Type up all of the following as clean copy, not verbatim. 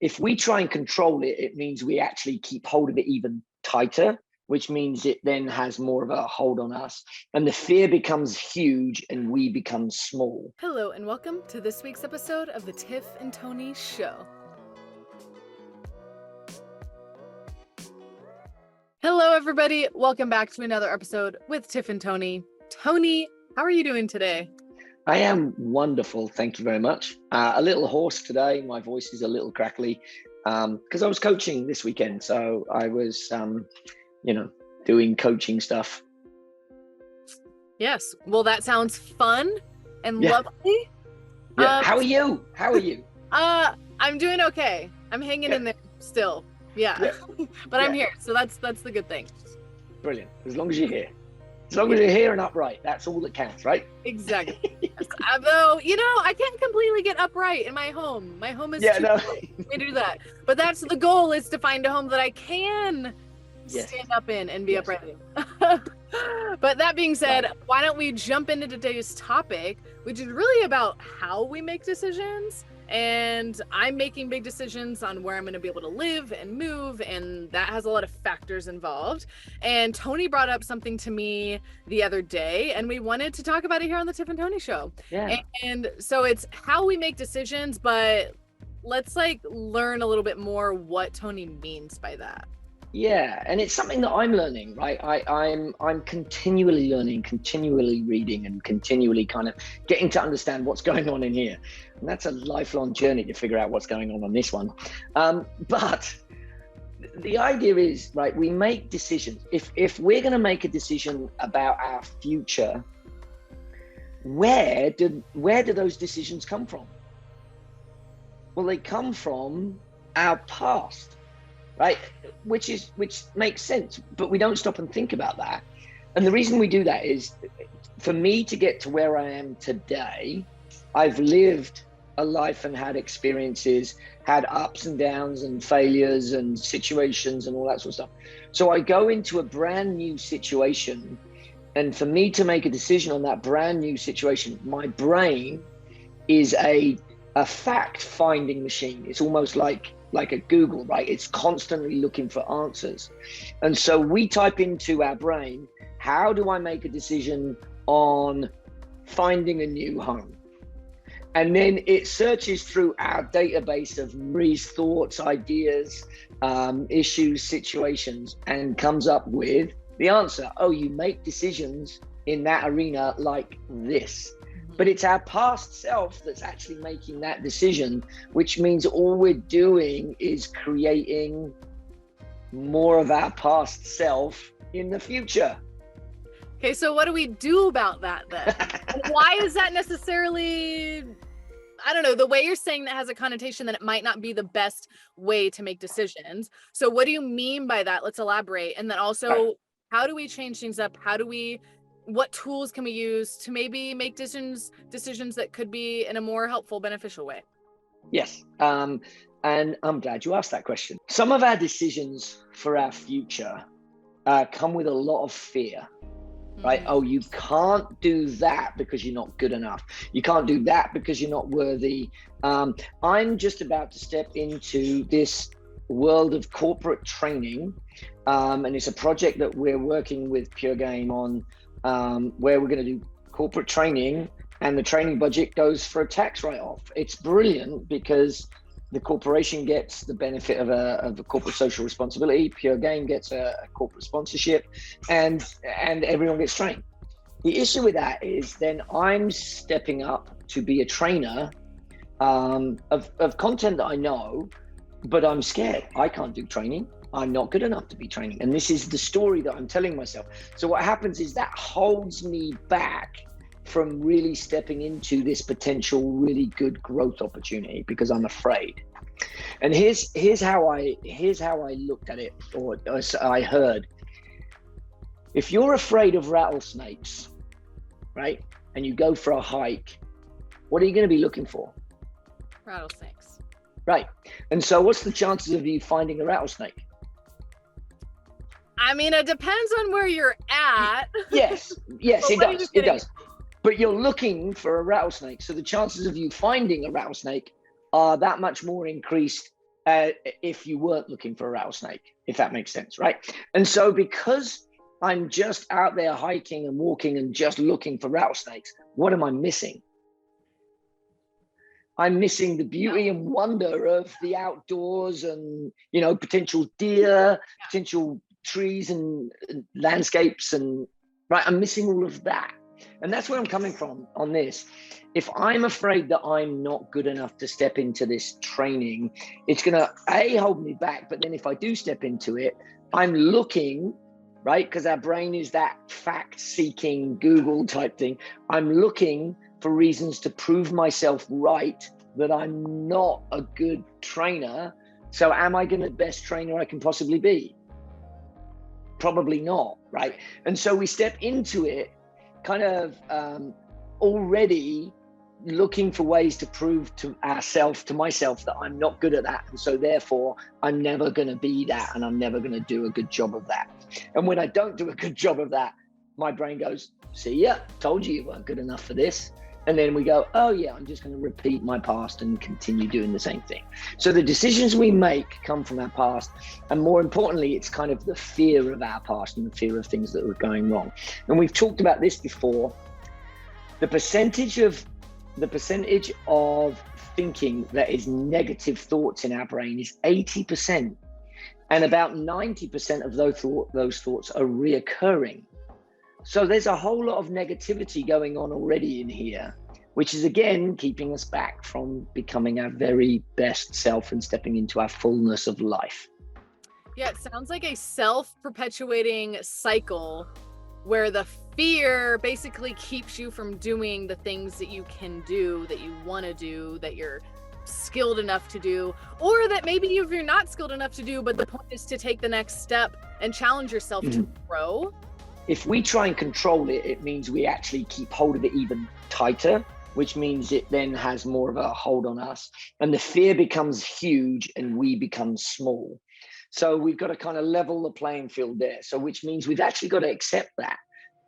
If we try and control it, it means we actually keep hold of it even tighter, which means it then has more of a hold on us. And the fear becomes huge and we become small. Hello, and welcome to this week's episode of the Tiff and Tony Show. Hello, everybody. Welcome back to another episode with Tiff and Tony. Tony, how are you doing today? I am wonderful. Thank you very much. A little hoarse today. My voice is a little crackly because I was coaching this weekend. So I was, doing coaching stuff. Yes. Well, that sounds fun and lovely. Yeah. How are you? I'm doing okay. I'm hanging in there still. Yeah. But I'm here. So that's the good thing. Brilliant. As long as you're here. As long as you're here and upright, that's all that counts, right? Exactly. Yes. Although, I can't completely get upright in my home. My home is too big to do that. But that's the goal, is to find a home that I can stand up in and be upright in. But that being said, why don't we jump into today's topic, which is really about how we make decisions. And I'm making big decisions on where I'm going to be able to live and move, and that has a lot of factors involved. And Tony brought up something to me the other day, and we wanted to talk about it here on the Tiff and Tony Show. Yeah. And so it's how we make decisions, but let's learn a little bit more what Tony means by that. Yeah, and it's something that I'm learning, right? I'm continually learning, continually reading, and continually kind of getting to understand what's going on in here. And that's a lifelong journey to figure out what's going on this one. But the idea is, right, we make decisions. If we're going to make a decision about our future, where do those decisions come from? Well, they come from our past. Right, which makes sense, but we don't stop and think about that. And the reason we do that is, for me to get to where I am today, I've lived a life and had experiences, had ups and downs and failures and situations and all that sort of stuff. So I go into a brand new situation, and for me to make a decision on that brand new situation, my brain is a fact-finding machine. It's almost like a Google, right? It's constantly looking for answers. And so we type into our brain, how do I make a decision on finding a new home? And then it searches through our database of memories, thoughts, ideas, issues, situations, and comes up with the answer. Oh, you make decisions in that arena like this. But it's our past self that's actually making that decision, which means all we're doing is creating more of our past self in the future. Okay, so what do we do about that then? Why is that necessarily, I don't know, the way you're saying that has a connotation that it might not be the best way to make decisions. So what do you mean by that? Let's elaborate. And then also, how do we change things up? What tools can we use to maybe make decisions that could be in a more helpful, beneficial way? Yes. And I'm glad you asked that question. Some of our decisions for our future come with a lot of fear, right? Oh, you can't do that because you're not good enough. You can't do that because you're not worthy. I'm just about to step into this world of corporate training. And it's a project that we're working with PureGame on, where we're going to do corporate training, and the training budget goes for a tax write-off. It's brilliant because the corporation gets the benefit of a corporate social responsibility. PureGame gets a corporate sponsorship, and everyone gets trained. The issue with that is then I'm stepping up to be a trainer of content that I know, but I'm scared. I can't do training. I'm not good enough to be training. And this is the story that I'm telling myself. So what happens is that holds me back from really stepping into this potential really good growth opportunity because I'm afraid. And here's how I looked at it, or I heard. If you're afraid of rattlesnakes, right, and you go for a hike, what are you going to be looking for? Rattlesnakes. Right. And so what's the chances of you finding a rattlesnake? I mean, it depends on where you're at. Yes, it does. But you're looking for a rattlesnake. So the chances of you finding a rattlesnake are that much more increased if you weren't looking for a rattlesnake, if that makes sense, right? And so because I'm just out there hiking and walking and just looking for rattlesnakes, what am I missing? I'm missing the beauty and wonder of the outdoors and, you know, potential deer, potential trees and landscapes, and right, I'm missing all of that. And that's where I'm coming from on this. If I'm afraid that I'm not good enough to step into this training, it's going to, A, hold me back. But then if I do step into it, I'm looking, right? Because our brain is that fact-seeking Google type thing. I'm looking for reasons to prove myself right, that I'm not a good trainer. So am I going to be the best trainer I can possibly be? Probably not, right? And so we step into it kind of already looking for ways to prove to ourselves, to myself, that I'm not good at that. And so therefore I'm never going to be that, and I'm never going to do a good job of that. And when I don't do a good job of that, my brain goes, see ya, told you weren't good enough for this. And then we go, oh yeah, I'm just going to repeat my past and continue doing the same thing. So the decisions we make come from our past. And more importantly, it's kind of the fear of our past and the fear of things that are going wrong. And we've talked about this before. The percentage of thinking that is negative thoughts in our brain is 80%. And about 90% of those thoughts are reoccurring. So there's a whole lot of negativity going on already in here, which is again keeping us back from becoming our very best self and stepping into our fullness of life. Yeah, it sounds like a self-perpetuating cycle where the fear basically keeps you from doing the things that you can do, that you want to do, that you're skilled enough to do, or that maybe you're not skilled enough to do, but the point is to take the next step and challenge yourself to grow. If we try and control it, it means we actually keep hold of it even tighter, which means it then has more of a hold on us. And the fear becomes huge and we become small. So we've got to kind of level the playing field there. So which means we've actually got to accept that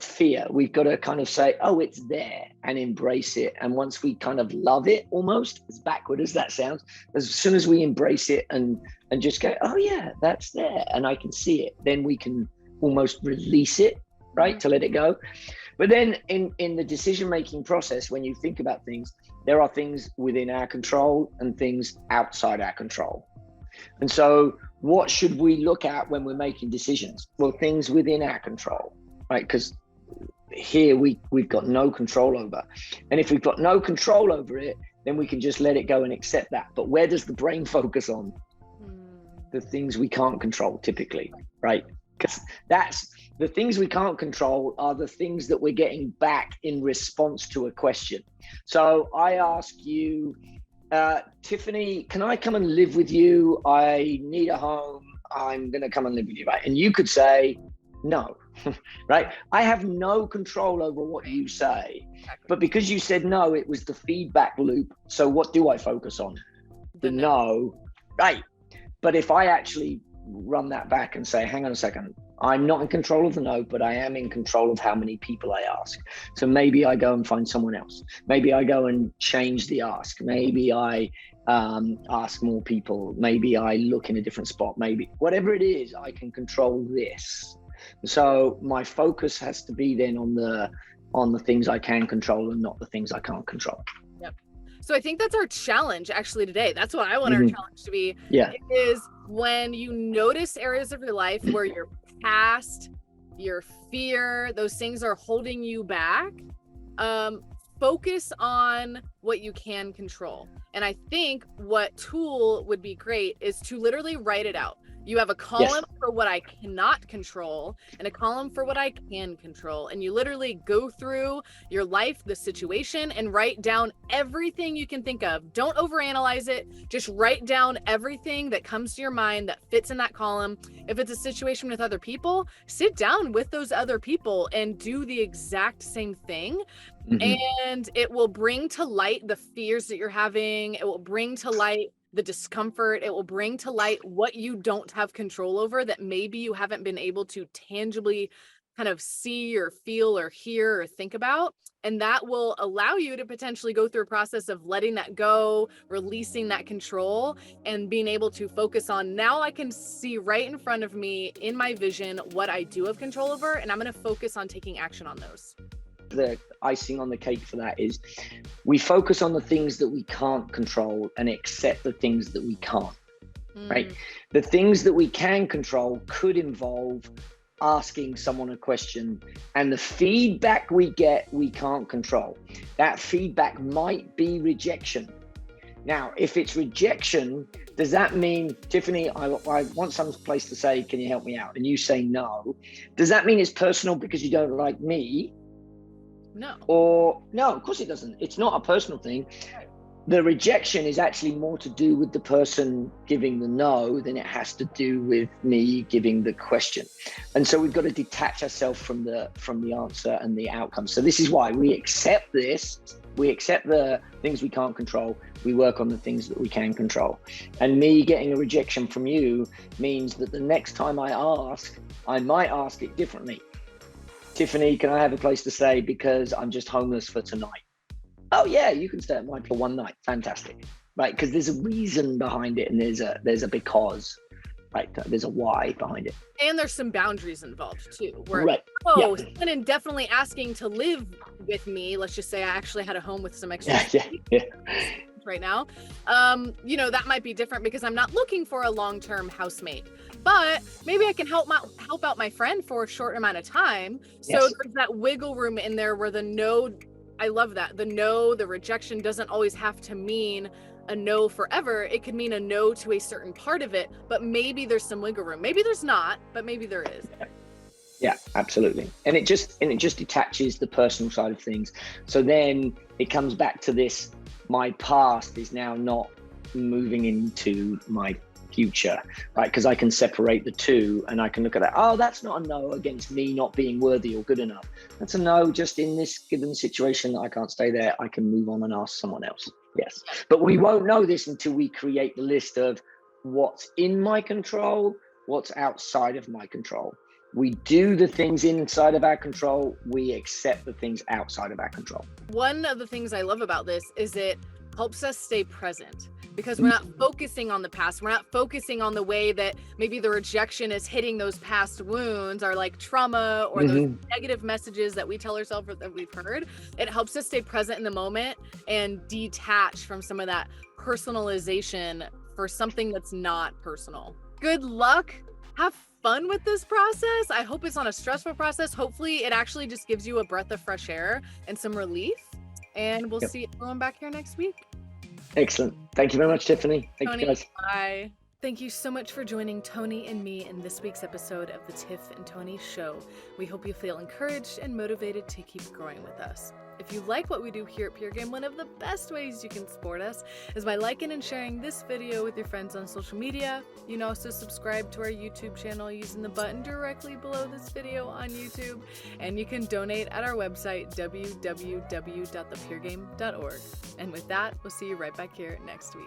fear. We've got to kind of say, oh, it's there, and embrace it. And once we kind of love it, almost, as backward as that sounds, as soon as we embrace it and just go, oh yeah, that's there and I can see it, then we can almost release it, right, to let it go. But then in the decision-making process, when you think about things, there are things within our control and things outside our control. And so what should we look at when we're making decisions? Well, things within our control, right? Because here we've got no control over. And if we've got no control over it, then we can just let it go and accept that. But where does the brain focus on? The things we can't control typically, right? Because that's the things we can't control are the things that we're getting back in response to a question. So I ask you, Tiffany, can I come and live with you? I need a home. I'm going to come and live with you, right? And you could say no, right? I have no control over what you say. But because you said no, it was the feedback loop. So what do I focus on? The no, right? But if I actually run that back and say, hang on a second, I'm not in control of the no, but I am in control of how many people I ask. So maybe I go and find someone else. Maybe I go and change the ask. Maybe I ask more people. Maybe I look in a different spot. Maybe whatever it is, I can control this. So my focus has to be then on the things I can control and not the things I can't control. Yep. So I think that's our challenge actually today. That's what I want our challenge to be. Yeah. Is when you notice areas of your life where your past, your fear, those things are holding you back, focus on what you can control. And I think what tool would be great is to literally write it out. You have a column for what I cannot control and a column for what I can control. And you literally go through your life, the situation, and write down everything you can think of. Don't overanalyze it. Just write down everything that comes to your mind that fits in that column. If it's a situation with other people, sit down with those other people and do the exact same thing. And it will bring to light the fears that you're having. It will bring to light the discomfort. It will bring to light what you don't have control over that maybe you haven't been able to tangibly kind of see or feel or hear or think about. And that will allow you to potentially go through a process of letting that go, releasing that control, and being able to focus on, now I can see right in front of me in my vision what I do have control over, and I'm going to focus on taking action on those. The icing on the cake for that is we focus on the things that we can't control and accept the things that we can't, right? The things that we can control could involve asking someone a question, and the feedback we get, we can't control. That feedback might be rejection. Now, if it's rejection, does that mean, Tiffany, I want some place to say, can you help me out? And you say no. Does that mean it's personal because you don't like me? No. Or no, of course it doesn't. It's not a personal thing. The rejection is actually more to do with the person giving the no than it has to do with me giving the question. And so we've got to detach ourselves from the answer and the outcome. So this is why we accept this. We accept the things we can't control. We work on the things that we can control. And me getting a rejection from you means that the next time I ask, I might ask it differently. Tiffany, can I have a place to stay because I'm just homeless for tonight? Oh yeah, you can stay at mine for one night. Fantastic, right? Because there's a reason behind it, and there's a because, right? There's a why behind it, and there's some boundaries involved too. Where, right? Someone in definitely asking to live with me. Let's just say I actually had a home with some extra. Yeah. Right now, that might be different because I'm not looking for a long-term housemate. But maybe I can help out my friend for a short amount of time. So there's that wiggle room in there where the no. I love that. The rejection doesn't always have to mean a no forever. It could mean a no to a certain part of it, but maybe there's some wiggle room. Maybe there's not, but maybe there is. Yeah, absolutely. And it just detaches the personal side of things. So then it comes back to this, my past is now not moving into my future, right? Because I can separate the two and I can look at that. Oh, that's not a no against me not being worthy or good enough. That's a no just in this given situation that I can't stay there. I can move on and ask someone else. Yes. But we won't know this until we create the list of what's in my control, what's outside of my control. We do the things inside of our control. We accept the things outside of our control. One of the things I love about this is it helps us stay present. Because we're not focusing on the past. We're not focusing on the way that maybe the rejection is hitting those past wounds or like trauma or those negative messages that we tell ourselves that we've heard. It helps us stay present in the moment and detach from some of that personalization for something that's not personal. Good luck. Have fun with this process. I hope it's not a stressful process. Hopefully it actually just gives you a breath of fresh air and some relief. And we'll see everyone back here next week. Excellent. Thank you very much, Tiffany. Thank you, guys. Bye. Thank you so much for joining Tony and me in this week's episode of the Tiff and Tony Show. We hope you feel encouraged and motivated to keep growing with us. If you like what we do here at PureGame, one of the best ways you can support us is by liking and sharing this video with your friends on social media. You can also subscribe to our YouTube channel using the button directly below this video on YouTube. And you can donate at our website, www.thepuregame.org. And with that, we'll see you right back here next week.